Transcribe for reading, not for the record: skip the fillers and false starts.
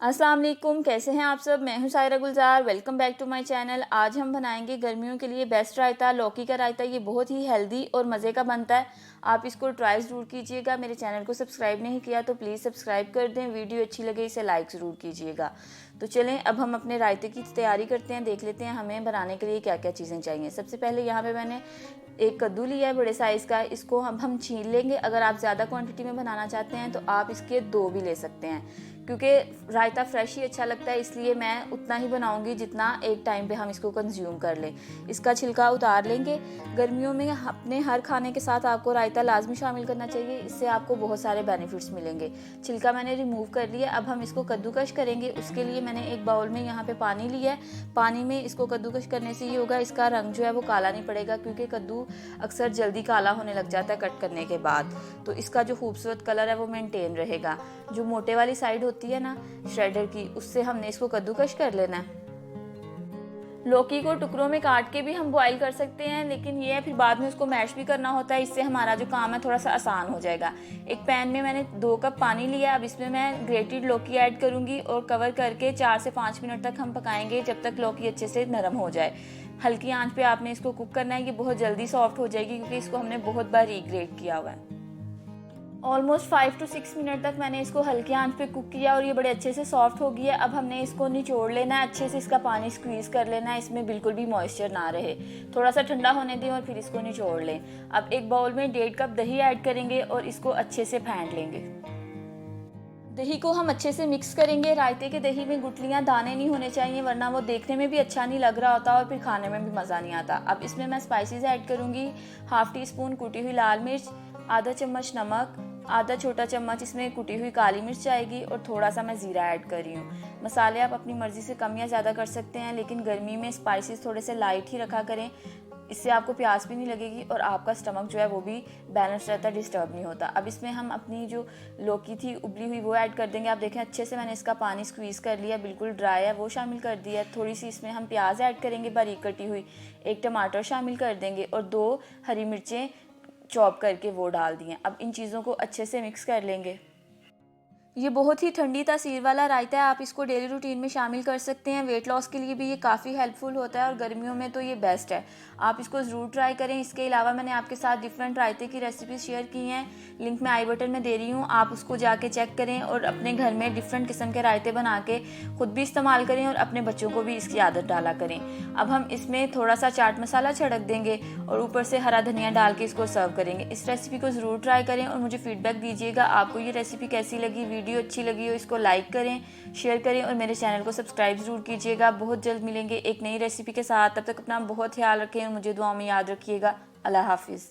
अस्सलाम वालेकुम, कैसे हैं आप सब। मैं हूं Saira Gulzar. Welcome back to my channel. आज हम बनाएंगे गर्मियों के लिए बेस्ट रायता, लौकी का रायता। ये बहुत ही हेल्दी और मज़े का बनता है। आप इसको ट्राई ज़रूर कीजिएगा। मेरे चैनल को सब्सक्राइब नहीं किया तो प्लीज़ सब्सक्राइब कर दें। वीडियो अच्छी लगे इसे लाइक ज़रूर कीजिएगा। तो चलें अब हम अपने रायते की तैयारी करते हैं। देख लेते हैं हमें बनाने के लिए क्या क्या चीज़ें चाहिए। सबसे पहले यहाँ पर मैंने एक कद्दू लिया है बड़े साइज़ का। इसको हम छील लेंगे। अगर आप ज़्यादा क्वांटिटी में बनाना चाहते हैं तो आप इसके 2 भी ले सकते हैं, क्योंकि रायता फ्रेश ही अच्छा लगता है, इसलिए मैं उतना ही बनाऊंगी जितना एक टाइम पे हम इसको कंज्यूम कर लें। इसका छिलका उतार लेंगे। गर्मियों में अपने हर खाने के साथ आपको रायता लाजमी शामिल करना चाहिए, इससे आपको बहुत सारे बेनिफिट्स मिलेंगे। छिलका मैंने रिमूव कर लिया। अब हम इसको कद्दूकश करेंगे। उसके लिए मैंने एक बाउल में यहाँ पे पानी लिया है। पानी में इसको कद्दूकश करने से ये होगा, इसका रंग जो है वो काला नहीं पड़ेगा, क्योंकि कद्दू अक्सर जल्दी काला होने लग जाता है कट करने के बाद। तो इसका जो खूबसूरत कलर है वो मेंटेन रहेगा। जो मोटे वाली साइड होती है ना श्रेडर की, उससे हमने इसको कद्दूकश कर लेना है। लौकी को टुकड़ों में काट के भी हम बॉईल कर सकते हैं, लेकिन ये है फिर बाद में उसको मैश भी करना होता है। इससे हमारा जो काम है थोड़ा सा आसान हो जाएगा। एक पैन में मैंने 2 कप पानी लिया। अब इसमें मैं ग्रेटेड लौकी ऐड करूंगी और कवर करके 4 से 5 मिनट तक हम पकाएंगे, जब तक लौकी अच्छे से नरम हो जाए। हल्की आंच पे आपने इसको कुक करना है। ये बहुत जल्दी सॉफ्ट हो जाएगी, क्योंकि इसको हमने बहुत बार रीग्रेट किया हुआ है। ऑलमोस्ट 5 to 6 मिनट तक मैंने इसको हल्की आंच पे कुक किया और ये बड़े अच्छे से सॉफ्ट हो गई है। अब हमने इसको निचोड़ लेना है, अच्छे से इसका पानी स्क्वीज़ कर लेना है, इसमें बिल्कुल भी मॉइस्चर ना रहे। थोड़ा सा ठंडा होने दें और फिर इसको निचोड़ लें। अब एक बाउल में 1.5 कप दही ऐड करेंगे और इसको अच्छे से फेंट लेंगे। दही को हम अच्छे से मिक्स करेंगे। रायते के दही में गुठलियाँ, दाने नहीं होने चाहिए, वरना वो देखने में भी अच्छा नहीं लग रहा होता और फिर खाने में भी मज़ा नहीं आता। अब इसमें मैं स्पाइसेस ऐड करूँगी। हाफ़ टी स्पून कुटी हुई लाल मिर्च, आधा चम्मच नमक, आधा छोटा चम्मच इसमें कुटी हुई काली मिर्च आएगी और थोड़ा सा मैं ज़ीरा ऐड कर रही हूँ। मसाले आप अपनी मर्ज़ी से कम या ज़्यादा कर सकते हैं, लेकिन गर्मी में स्पाइसेस थोड़े से लाइट ही रखा करें। इससे आपको प्यास भी नहीं लगेगी और आपका स्टमक जो है वो भी बैलेंस रहता है, डिस्टर्ब नहीं होता। अब इसमें हम अपनी जो लौकी थी उबली हुई वो ऐड कर देंगे। आप देखें अच्छे से मैंने इसका पानी स्क्वीज़ कर लिया, बिल्कुल ड्राई है, वो शामिल कर दिया। थोड़ी सी इसमें हम प्याज ऐड करेंगे बारीक कटी हुई, एक टमाटर शामिल कर देंगे और 2 हरी मिर्चें चॉप करके वो डाल दिए। अब इन चीज़ों को अच्छे से मिक्स कर लेंगे। ये बहुत ही ठंडी तासीर वाला रायता है, आप इसको डेली रूटीन में शामिल कर सकते हैं। वेट लॉस के लिए भी ये काफ़ी हेल्पफुल होता है और गर्मियों में तो ये बेस्ट है। आप इसको ज़रूर ट्राई करें। इसके अलावा मैंने आपके साथ डिफरेंट रायते की रेसिपीज शेयर की हैं, लिंक मैं आई बटन में दे रही हूँ, आप उसको जाके चेक करें और अपने घर में डिफरेंट किस्म के रायते बना के खुद भी इस्तेमाल करें और अपने बच्चों को भी इसकी आदत डाला करें। अब हम इसमें थोड़ा सा चाट मसाला छिड़क देंगे और ऊपर से हरा धनिया डाल के इसको सर्व करेंगे। इस रेसिपी को ज़रूर ट्राई करें और मुझे फीडबैक दीजिएगा आपको ये रेसिपी कैसी लगी। वीडियो अच्छी लगी हो इसको लाइक करें, शेयर करें और मेरे चैनल को सब्सक्राइब ज़रूर कीजिएगा। बहुत जल्द मिलेंगे एक नई रेसिपी के साथ। तब तक अपना बहुत ख्याल रखें और मुझे दुआ में याद रखिएगा। अल्लाह हाफिज़।